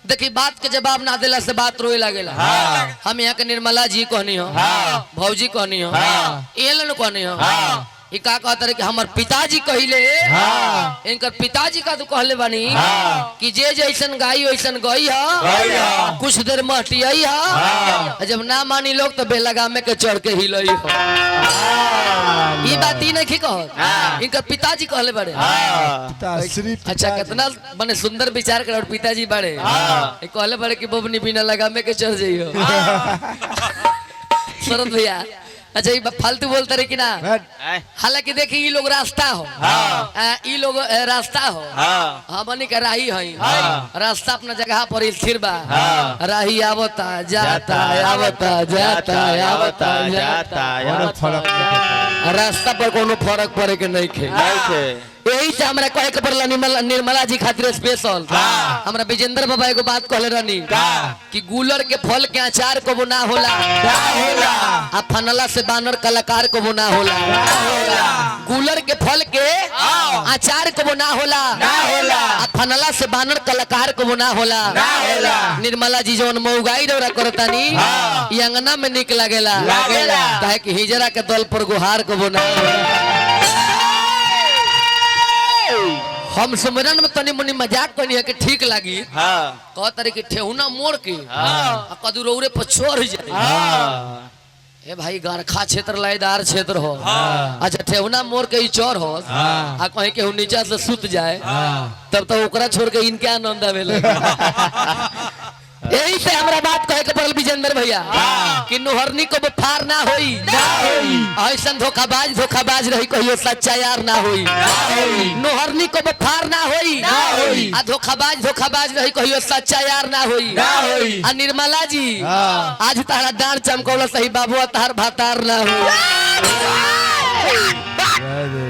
देखी बात के जवाब ना दिला से बात रोए लगेला। हम यहाँ के निर्मला जी कहनी हो, भौजी कहनी हो, एलन कहनी हो। ई का कहता रहे कि हमार पिताजी कहिले, इनकर पिताजी का तो कहले बानी कि जे जैसन गाई वैसन गई है, कुछ देर महटियाई है, जब ना मानी लोग तो बेलगा में के चढ़ के हिलई हो। ये बात ही नहीं कहो, इनकर पिताजी कहले बड़े। अच्छा कितना बने सुंदर विचार कर पिताजी बड़े कहले बड़े कि बबनी बिना लगा में के चढ़ जाइयो। शरद भैया अच्छा ये फालतू बोलते रहे कि ना। हालांकि देखिए ये लोग रास्ता हो, ये लोग रास्ता हो, हमनी का राही है। रास्ता अपना जगह पर स्थिर बा, राही आवता जाता आवता जाता आवता जाता, रास्ता पर कोनो फर्क पड़े के नहीं खे। यही से हमरा कहे के पड़ला निर्मला जी खातिर स्पेशल। हमरा विजेंद्र बाबा एगो बात कहले रहनी कि गुलर के फल के अचार को ना होला, आ फनला से बानर कलाकार को ना होला। गुलर के फल के अचार को ना होला, आ फनला से बानर कलाकार को ना होला। निर्मला जी जौन मऊगाई रौरा करतानी ई अंगना में निक लागेला, काहे कि हिजरा के दल पर गुहार को ना। हम सुमरन में तनी मुनी मजाक करनी है कि ठीक लगी। कह तारे कि ठेहुना मोड़ के कदू रौरे पर छोड़ जाए। ए भाई गारखा क्षेत्र लाइदार क्षेत्र हो, अच्छा ठेहुना मोड़ के चोर हो, आ कहीं के नीचा से सुत जाए तब तो ओकरा छोड़ के इनके आनंद आवेला। यही से हमरा बात कहे के पड़ल विजेंद्र भैया कि नोहरनी को फार ना होई, ऐसा धोखाबाज रही कहियो सच्चा यार ना होई। नोहरनी को फार ना होई, आ धोखाबाज रही कहियो सच्चा यार ना होई। आ निर्मला जी आज तारा दांत चमकौला सही बाबू तार भातार ना होई।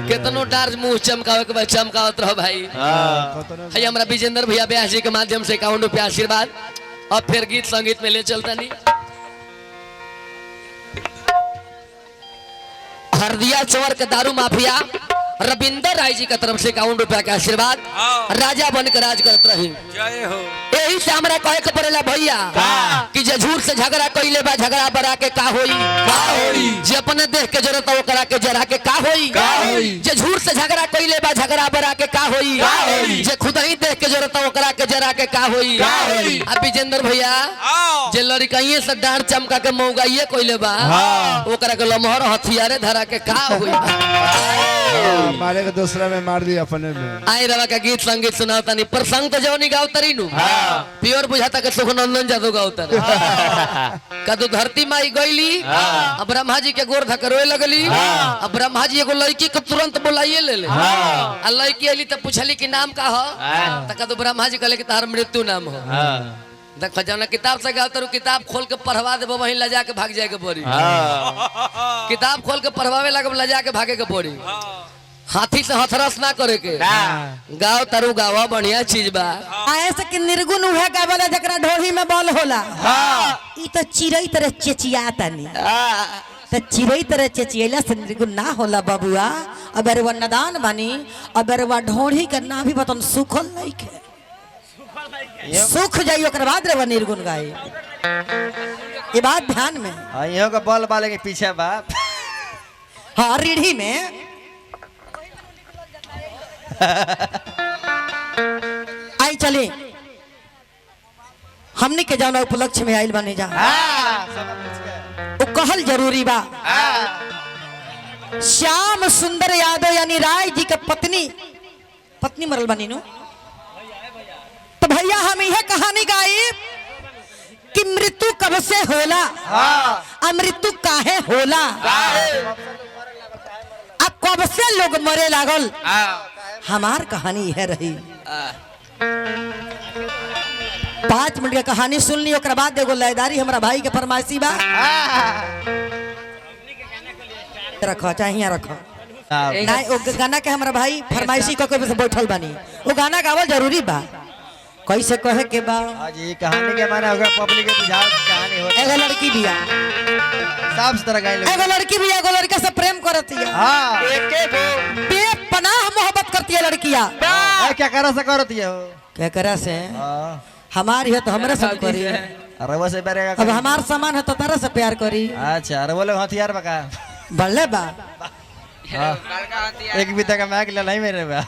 कितनो डार मुंह चमकावे के बाद चमकावत रहो भाई। हमरा विजेंद्र भैया व्यास जी के माध्यम से 51 रुपया आशीर्वाद। अब फिर गीत संगीत में ले चलता नहीं। हरदिया चवर के दारू माफिया रविंदर राय जी की तरफ से 51 रुपया का आशीर्वाद। राजा बनकर राज करत रही। यही से हमरा कहे के पड़ेला भैया कि जे झूठ से झगड़ा कइले बा, झगड़ा बरा के का होई। जे अपने देख के जरूरत हो करा के जरा के का होई। जे झूठ से झगड़ा कइले बा, झगड़ा बरा के का होई। जे खुद ही देख के जरूरत हो करा के जरा के का होई। अब विजेंद्र भैया जे लड़काइए से डांड चमका के मौगाइए कइले बा, ओकरा के लमहर हथियारे धरा के का होई। मारे के दूसरा में मार दी अपने में। आई रवा का गीत संगीत सुनावता नहीं, प्रसंग तो जवनी गावतरी नु प्योर बुझाता के सुखनंदन जादू गावतर। कदू धरती माई गईली, अब ब्रह्मा जी के गोर धकरोए लगली। अब ब्रह्मा जी एगो लड़की के तुरंत बुलाइए ले ले। आ लड़की आली तो पूछली कि नाम का हो, त कदू ब्रह्मा जी कहले कि तार मृत्यु नाम हो। देख जौना किताब से गावतर किताब खोल के पढ़वा देबो, वहीं लजा के भाग जाए के पड़ी। किताब खोल के पढ़वावे लगे लजा के भागे के पड़ी। हाथी से हथरस ना करे के। गाँव तरु गावा बढ़िया चीज बा। ऐसे कि निर्गुण उहे गावला जकरा ढोही में बल होला। ई तो चिरई तरह चेचियाता नी, तो चिरई तरह चेचियला से निर्गुण ना होला बबुआ। अबर व नदान बनी, अबर व ढोही के ना भी बतन सुखल नहीं के, सुख जाई ओकर बाद रे व निर्गुण गाई। ये बात ध्यान में। इहो का बल वाले के पीछे बाप। हाँ रीढ़ी में आई चले हमने के जाना उपलक्ष्य में आइल बने जा। वो कहल जरूरी बा। श्याम सुंदर यादव यानी राय जी के पत्नी मरल बनी नु। तो भैया हम यह कहानी गाई कि मृत्यु कब से होला, अमृत्यु काहे होला, अब कब से लोग मरे लागल। हमार कहानी यह रही। 5 मिनट की कहानी सुन ली, ओकर बाद एगो लयदारी हमरा भाई के फरमाइशी बा। रखो चाहिए रखो ना ओ गाना के हमरा भाई फरमाइशी को से बैठल बानी। वो गाना गावल जरूरी बा। कैसे कहे के बा आज ये कहानी के माने होगा पब्लिक के बुझाव कहानी हो। एगो लड़की बिया, सब तरह गाइल। एगो लड़की बिया, एगो लड़का से प्रेम करती है। हां एके गो बेपनाह मोहब्बत करती है लड़कियां। क्या करा से करती है क्या करा से हमारी है तो हमरे से करी। अरे वो से प्यार अब हमार सामान है तो तारा से प्यार करी। अच्छा अरे बोले हथियार बका बढ़ले बा एक बीता का मैग ले नहीं मेरे बा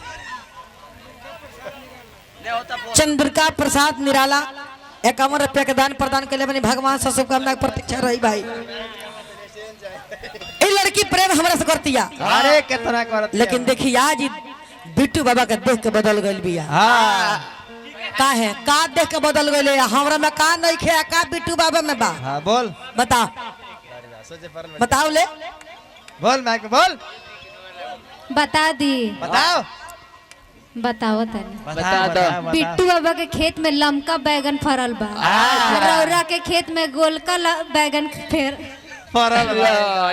चंद्रिका प्रसाद निराला 51 रुपया के दान प्रदान के लिए बनी भगवान से शुभकामना की प्रतीक्षा रही भाई। ये लड़की प्रेम हमरा से करतिया। अरे कितना करत लेकिन देखी आज ही बिट्टू बाबा के देख के बदल गइल बिया। हां का है का देख के बदल गइल है हमरा में का नहीं खे का बिट्टू बाबा में बा। हां बोल बता बताओ ले बोल मैग बोल बता दी बताओ बताओ तनी बता दो बिट्टू बाबा के खेत में लमका बैगन फरल बा रौरा के खेत में गोलका बैगन फेर फरल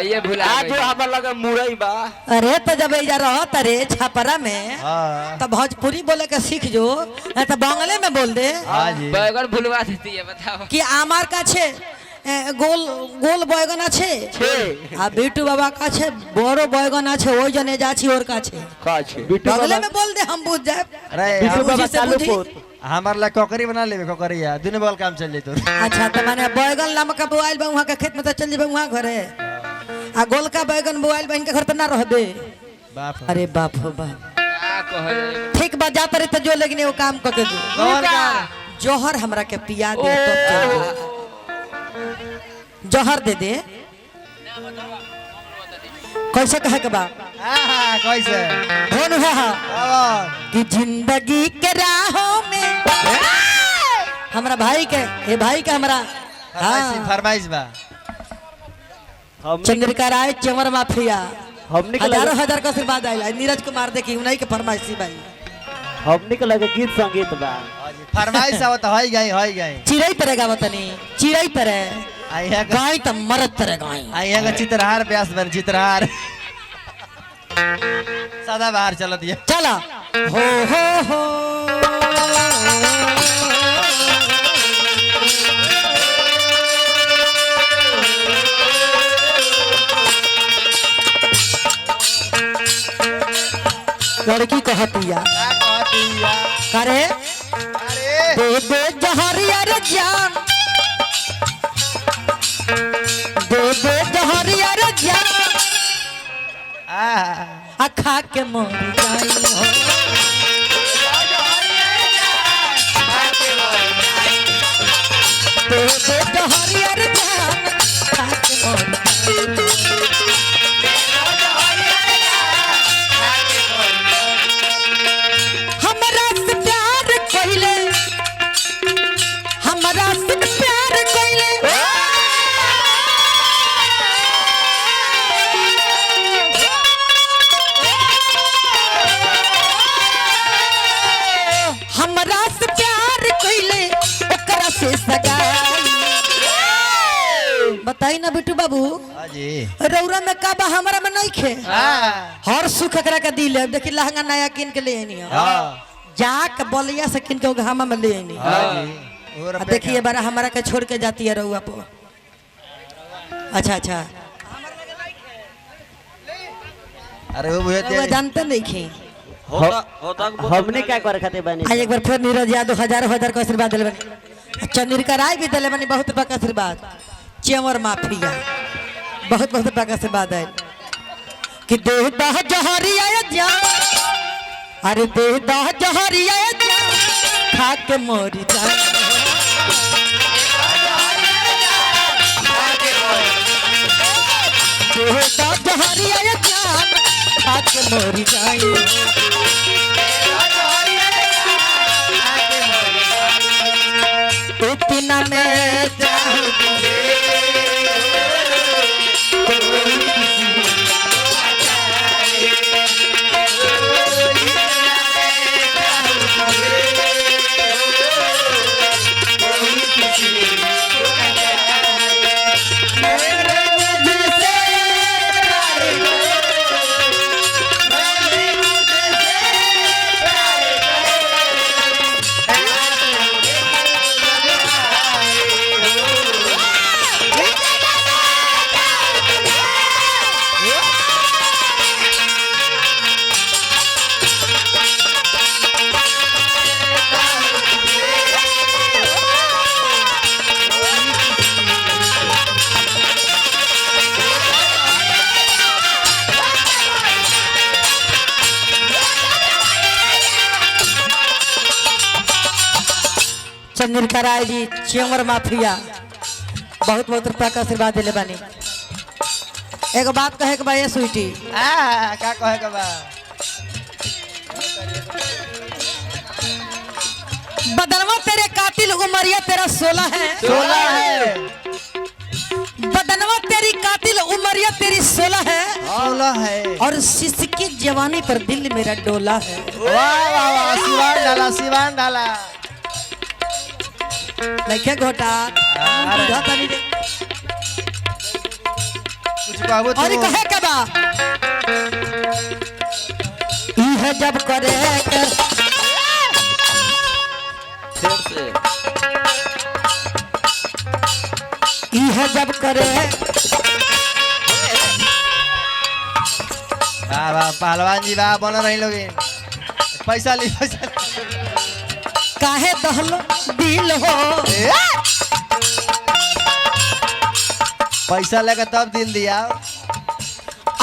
ये भुला आज हमर लगे मुरई बा। अरे तो जब इधर रहो तरे छपरा में हां तो भोजपुरी बोले के सीख जो नहीं तो बंगले में बोल दे हां जी बैगन भुलवा देती है बताओ कि आमार का छे गोल गोल बैगन আছে आ बिट्टू बाबा का छे बड़ो बैगन আছে ওই জনে যাচ্ছি ওর কাছে काछे बगले में बोल दे हम बुझ जाए अरे बिट्टू बाबा चालू पोत हमार ला ककरी बना लेबे ककरी यार दिन बोल काम चल जतो अच्छा तो माने बैगन लमका बोआइल बा वहां के खेत में तो चल जेबे वहां घरे आ गोलका बैगन बोआइल बा इनके घर तो ना रहबे बाप अरे बाप हो बाप क्या कहे ठीक बात जा तरी तो जो लेकिन वो काम क के दो कौन का जोहर हमरा के पिया दे तो चल जोहर दे दे कैसे कहे के बा हां कैसे धोन है कि जिंदगी के राहों में हमरा भाई के ये भाई के हमरा फरमाइश बा चंद्रिका राय चंवर माफिया हमने के हजारों हजार का आशीर्वाद आइला नीरज कुमार देखी उन्हीं के फरमाइश थी भाई हमने के लगे गीत संगीत बा। फरमाइश आवत होई गई चिड़ै तरह गावतनी चिड़ै तरह आइया गाय त मरद तरह गाय आइया का चित्रहार व्यास बन चित्रहार सदा बाहर चल दिया चला हो लड़की कहतिया करे दे दे जहरिया रे जान दे दे जहरिया रे जान अखा के मोरी जाई हो दे दे जहरिया रे जान अखा के मोरी हमरा से प्यार कइले हमरा से प्यार कइले हमरा से प्यार कइले ओकरा से सगाई बताई ना बिट्टू बाबू हां जी रौरा में का बा हमरा में नहीं खे हां हर सुख एकरा के दिल है देखी लहंगा नया किन के ले आनी हां जाक बलिया से किन के घामा में ले आनी हां जी और देखिए बारा हमारा के छोड़ के जाती है रहुआ पो अच्छा अच्छा अरे वो बुझे रहुआ जानते नहीं खे होता हमने क्या करे खाते बनी। आज एक बार फिर नीरज यादव हजारों हजार का आशीर्वाद दिले बनी चंद्रिका राय भी दिले बनी बहुत बड़ा आशीर्वाद चेवर माफिया बहुत बहुत बड़ा आशीर्वाद है कि देवता जहरिया जान अरे देवता जहरिया जान खा के मोरी जान देवता जहरिया जान खा के मोरी जान इतना मैं चंद्रिका राय जी चेमर माफिया बहुत बहुत रुपया का आशीर्वाद दिले बानी। एगो बात कहे के बा ये स्वीटी, का कहे के बा? बदनवा तेरे कातिल उमरिया तेरा 16 है, 16 है, बदनवा तेरी कातिल उमरिया तेरी 16 है, 16 है। और सिसकी जवानी पर दिल मेरा डोला है। वाह वाह वाह, सिवान डाला, सिवान डाला। लइके घोटा अरे। बुझाता नहीं रे। कुछ कहबो और तू। कहे के बा ई है जब करे के फिर से ई है जब करे वाह वाह, पहलवान जी वाह, बन रही लोग। पैसा ली, पैसा काहे दहलो दिल हो ली। पैसा लेकर तब दिल दिया।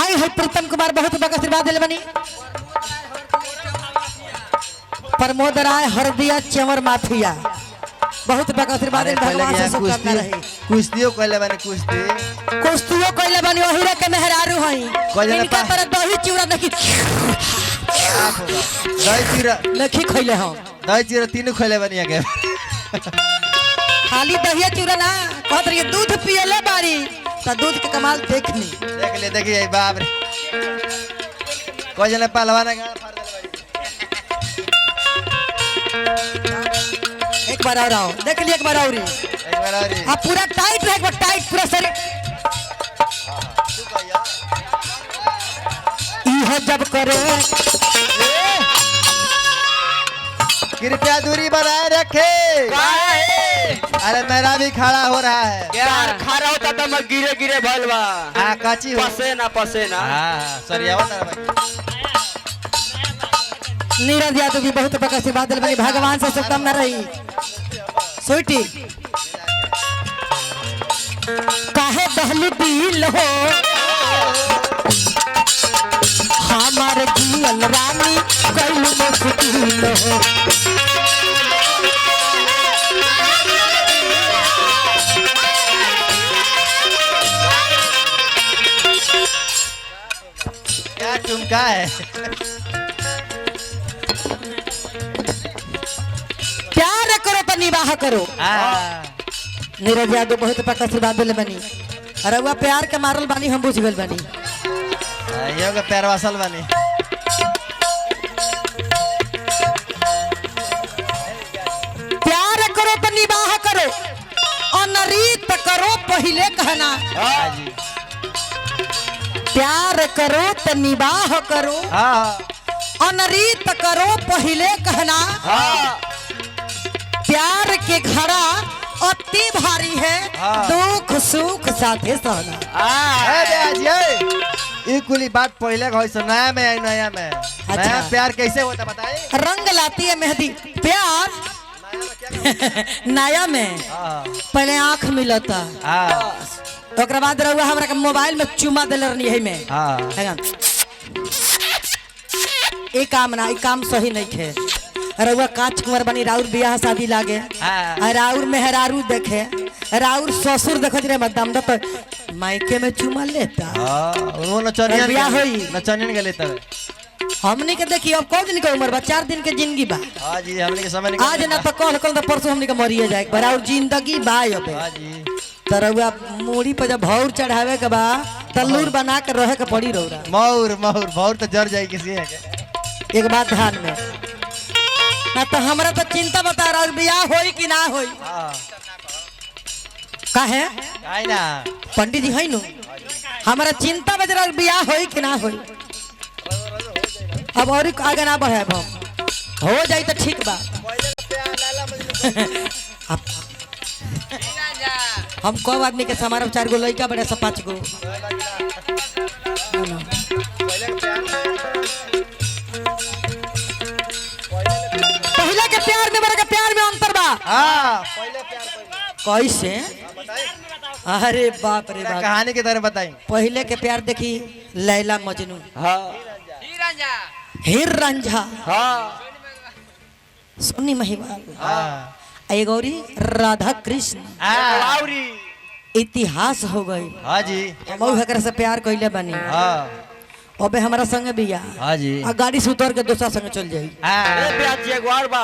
आई है प्रीतम कुमार बहुत बड़ा आशीर्वाद दिले बनी। प्रमोद राय हरदिया चंवर माफिया बहुत बड़ा आशीर्वाद अरे दिले। पहले भगवान से यहाँ शुभकामना रही। कुश्तियों कहले बने, कुश्ती कुश्तियों कइले बनी ओहिरे के मेहरारू हई। कइले ना इनका पा- पर दही चिवड़ा नहीं दही चीरा, नहीं खइले हम। दही चीरा तीनों कहले बनी आगे। खाली दही चिवड़ा ना कहत रही दूध पियले बारी त दूध के कमाल देखनी। देख ले, देखिए बाप रे, कोई जने पहलवान है गाड़ फाड़ देले एक बार और आओ देख लिए, एक बार और भाई। एक बार और ही। अब पूरा टाइट रहे, एक बार टाइट पूरा शरीर। इहो जब करे कृपया दूरी बनाए रखे। अरे मेरा भी खड़ा हो रहा है। यार खड़ा होता तो मैं गिरे गिरे भइल बा। हाँ काची हो। पसेना पसेना। हाँ सॉरी, आओ ना भाई। नीरज यादव भी बहुत बड़ा आशीर्वाद दिल बनी। भगवान से शुभकामना रही। स्वीटी काहे दहली दिल हो हमारे जियल रानी कइल मुश्किल हो। क्या चुमका है? प्यार करो तो निवाह करो। हाँ नीरज यादव बहुत बड़ा आशीर्वाद दिल बनी। अरे वह प्यार के मारल बानी हम बुझ गइल बानी। ये का पैर वसल बनी। प्यार करो तो निवाह करो, अनरीत करो पहले कहना। हाँ जी। प्यार करो तो निवाह करो, हाँ अनरीत करो पहले कहना। हाँ प्यार के घड़ा अति भारी है, हाँ। दुख सुख साथे सहना। ए बेटा जी, ए। ये कुली बात पहले का होइस, नया में आई, नया में। नया प्यार कैसे होता बताए? रंग लाती है मेहंदी। प्यार नया में हाँ पहले आंख मिलता, हाँ ओकरा बाद रहुआ हमरा के मोबाइल में चुमा देले रहनी है में। हाँ। हैगा ए काम ना, ए काम सही नहीं थे। रहुआ कांच कुंवर बनी, राउर बियाह शादी लागे, हाँ। राउर मेहरारू देखे, राउर ससुर देखत रे मदम तो मायके में चुमा लेता। वो नचनियन बियाह होई। नचनियन के लेता है। हमनी के देखी अब कौ दिन के उम्र बा, 4 दिन के जिंदगी बा। हाँ जी, हमने के समय निकल आज ना तो कल तो परसों हमनी के मरिए जाए बा, और जिंदगी बा अबे। हाँ जी। तरहुआ मूड़ी पर जब भौर चढ़ावे के बा तल्लूर बना के रहे के पड़ी रौरा। मौर मौर भौर तो जर जाए किसी है के। एक बात ध्यान में ना, तो हमरा तो चिंता बता रहा बियाह होई कि ना होई। हाँ काहे आई ना। पंडित जी है नु, हमारा चिंता बज रहा बियाह होई कि ना होई। अब और आगे ना बढ़े, हम हो जाई तो ठीक बा। हम कब आदमी के समारोह 4 गो लड़का बड़े से 5 गो। पहले के प्यार में बड़ा के प्यार में अंतर बा। हाँ कैसे? अरे बाप रे बाप, कहानी की तरह बताई। पहले के प्यार देखी, लैला मजनू, हाँ हीर रांझा, हाँ सोनी महिवाल, हाँ एगो औरी राधा कृष्ण लाउरी इतिहास हो गई। हाँ जी हम एकरा से प्यार कइले बानी। हाँ अबे हमारा संगे बिया हाँ जी आ गाड़ी से उतर के दूसरा संगे चल जाई। अरे ब्याजी एक बार बा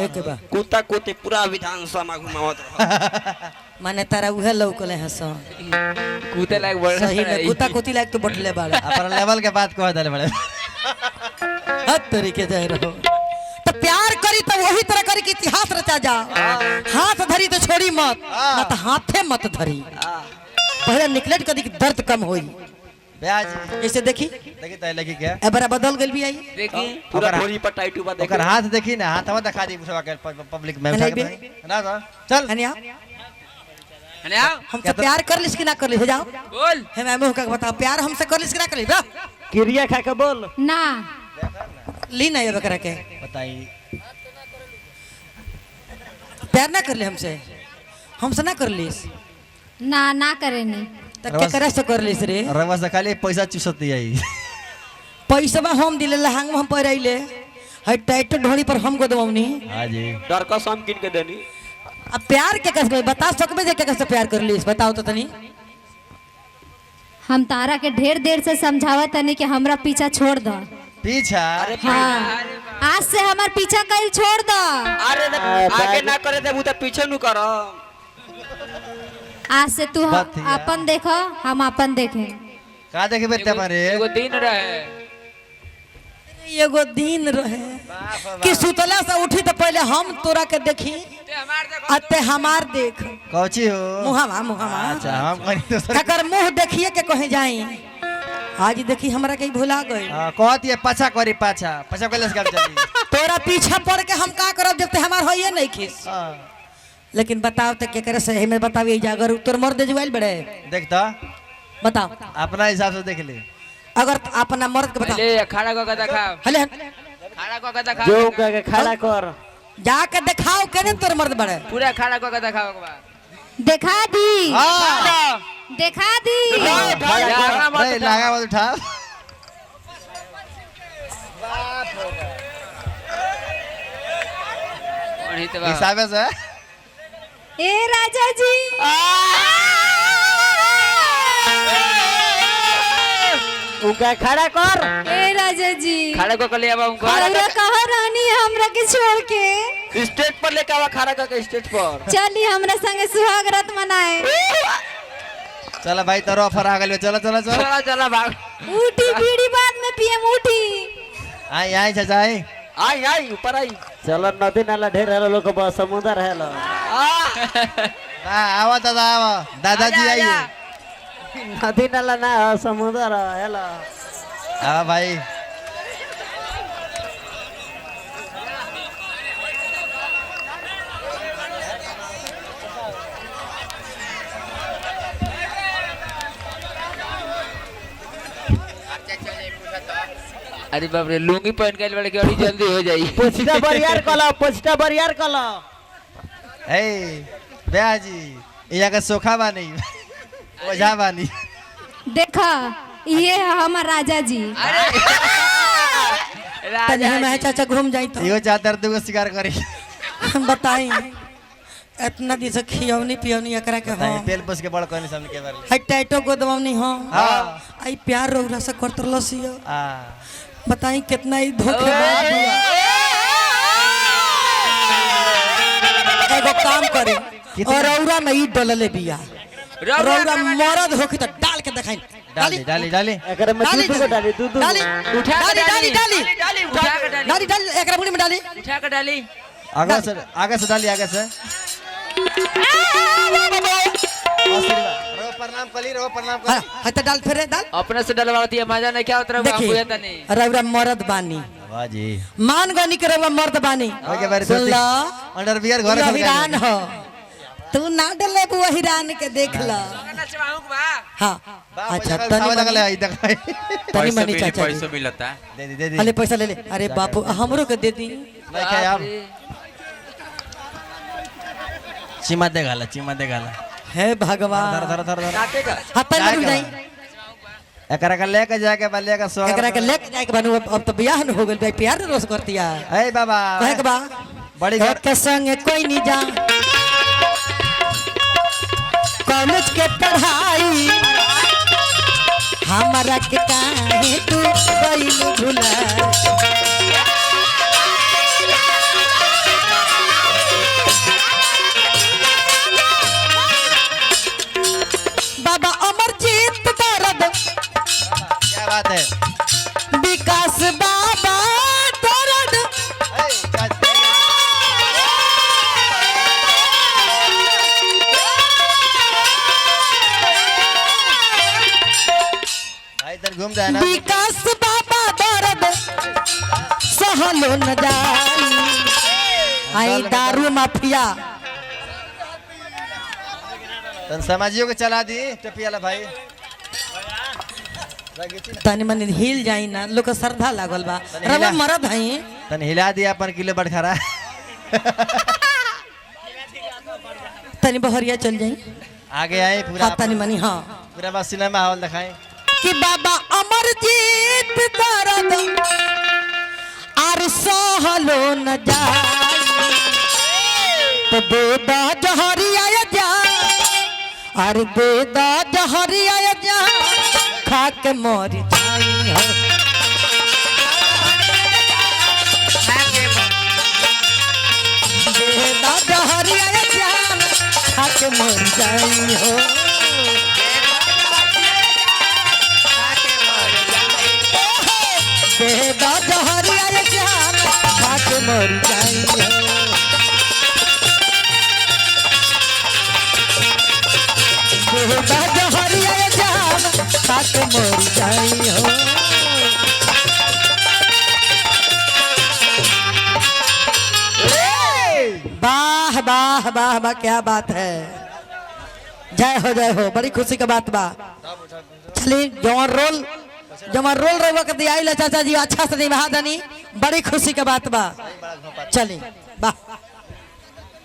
एक बा कुत्ता कुत्ते पूरा विधानसभा घुमावत रह माने तारा उहे लौकले हैं सो कूते लायक बढ़ सही में कुत्ता कुती लायक तो बटले बाड़े। अपन लेवल के बात कह दले बड़े हर तरीके जाए रहो तो प्यार करी तो वही तरह करी कि इतिहास रचा जा। हाथ धरी तो छोड़ी मत ना तो हाथे मत धरी। पहले निकलेट कदी कि दर्द कम होई। ब्याज ऐसे देखी देखी तो लगी क्या एबरा बदल गइल भी आई। देखी पूरा ओकरा- थोड़ी पर टाइटू बा देख ओकर हाथ देखी ना हाथ हवा दिखा दी सब के पब्लिक में उठा के ना तो चल हनिया अरे आओ हमसे प्यार कर लिस कि ना कर लिस हो जाओ बोल हे मैं मुंह का बताओ प्यार हमसे कर लिस कि ना कर लिस बा क्रिया खा के बोल ना ली ना ये बकरा के बताई प्यार ना कर ले हमसे ना कर लिस ना करेनी तो क्या करे से कर लिस रे। रवा से खाली पैसा चूसती आई पैसा हम दिले लहंग हम पहिरैले है टाइट ढोड़ी पर हम गोदवनी। हाँ जी डर का सम किन के देनी अब प्यार के कैसे बता सकबे जे के कैसे प्यार कर लिस बताओ तो तनी। हम तारा के ढेर देर से समझावत तनी कि हमरा पीछा छोड़ दो। पीछा हाँ आज से हमार पीछा कल छोड़ दो। अरे आगे ना करे दे तो पीछे नु कर आज से तू बात है। अपन देखो हम अपन देखे। का देखे बेटा मारे एगो दिन रहे एगो दिन रहे कि सुतला से उठी तो पहले हम तोरा के देखी अते हमार देख कौची हो मुहावा अच्छा हम कहीं दूसरा एकर मुंह देखिए के कहे जाई। आज देखी हमरा के भुला गई। कहती है पाछा करी पाछा पाछा कइले से काम चली तोरा पीछा पड़ के हम का करब जब ते हमार होइए नहीं खिस। हाँ, लेकिन बताओ तो के करे से हमें बताइए जा अगर तोर मर दे जुआइल बड़े देख तो बताओ अपना हिसाब से देख ले अगर अपना मर्द के बताओ ले खड़ा को दिखा हले खड़ा को दिखा जो के खड़ा कर जाके दिखाओ केने तोर मर्द बड़े पूरा खड़ा को दिखाओ के बाद देखा दी हाँ देखा दी अरे लगा मत उठा वही तो बात। हिसाब से ए राजा जी उनका खड़ा कर ए राजा जी खड़ा को ले आवा उनको हमरा कहाँ रहनी है हमरा के छोड़ के। स्टेज पर लेके आवा खड़ा करके स्टेज पर चली हमरा संगे सुहाग रात मनाए। चलो भाई तेरा ऑफर आ गइल चलो चलो चलो चला चला भाग उठी बीड़ी बाद में पियम उठी। आई आई चाचा आई आई आई ऊपर आई चलो नदी नाला ढेर है लोग बस समुद्र है लो आवा दादा आवा दादाजी आइए नदी नाला ना समुद्र है लो आवा भाई अरे बाप रे लुंगी पहन के बड़े बड़ी जल्दी हो जाई पोछटा बरियार कला ए बेहाजी यहाँ का सोखा बानी ओझा बानी देखा ये है हमार राजा जी। तनी हम चाचा घूम जाई तो इहो चादर दुगो शिकार करी बताई इतना दिन से खियौनी पियौनी एकरा के हो पेल पोस के बड़ कहनी सामने के बारे है टाइटो गोदवनी हो हाँ। आई प्यार रौरा से करत लसियो आ बताई कितना ही धोखेबाज बिया। एगो काम करे और रौरा में ई डलले बिया रौरा मरद होखी त डाल के देखाई डाली डाली डाली एकरे में दूध को डाली दूध डाली उठा के डाली डाली डाली उठा के डाली डाली डाली एकरा बुनी में डाली उठा के डाली आगे से डाली आगे से रो प्रणाम कली रो प्रणाम हां कली है त डाल फिर डाल अपने से डलवाती है मजा नहीं क्या उतरा हम देखी बुझता नहीं रौरा मरद बानी वाह जी मान गनी के रौरा मर्द बानी ओके बारे सुन ला अंडरवियर घर तू हिरान हो तू ना डले बुआ हिरान के देख ला हाँ अच्छा तनी लगल मनी है देखाई तनी मनी चाचा जी। मिलता दे दी अरे पैसा ले ले अरे बापू हमरो के दे दी नहीं क्या यार चिमा दे गाला हे भगवान धर धर धर हां पैर में जाई एकरा का लेके जाके बल्ले का स्वागत एकरा के लेके जाए के बनू अब तो बियाह न हो गेल भाई प्यार न रोस करतिया ए बाबा कहे के बा बड़ी के संग कोई नहीं जा कॉलेज के पढ़ाई हमारा के काहे तू गइल भुला बाबा अमरजीत दर्द क्या बात है विकास बाबा दर्द भाई इधर घूम जाए ना विकास बाबा दर्द सहलो न जाई आई दारू माफिया तन समाजियों को चला दी टपियाला भाई तनी मनी हिल जाई ना लोग के श्रद्धा लागल बा रवा मरद हई तन हिला दिया अपन किलो बटखरा तनी बहरिया चल जाई आगे आए पूरा हाँ तनी मनी हाँ पूरा बस सिनेमा हॉल दिखाएं कि बाबा अमरजीत दर्द आर सहलो न जाई तो बेदा जहरिया जा अरे बेदा जहरिया जा खा के मर जाई हो बेदा जहरिया जा खा के मर जाई हो बेदा जहरिया जा खा के मर जाई हो बेदा जहरिया जा खा के मर जाई हो वाह वाह वाह वाह क्या बात है जय हो बड़ी खुशी का बात बा चलिए जमा रोल रहे के दिया चाचा जी अच्छा से निभा दनी बड़ी खुशी का बात बा चलिए वाह